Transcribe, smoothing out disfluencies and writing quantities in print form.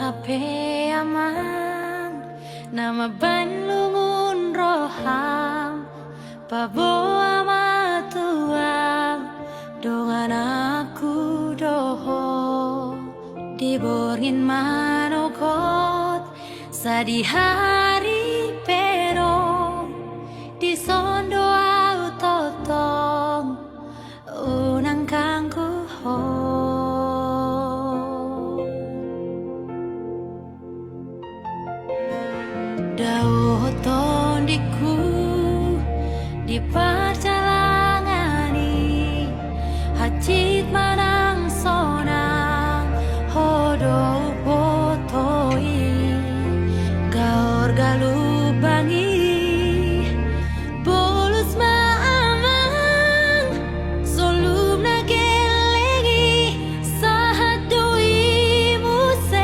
HP aman nama banlungun roham paboa matuang dongan aku doho diborngin manokot sadi hari pero di sondo au totong unang kangku ho dau tondiku di parca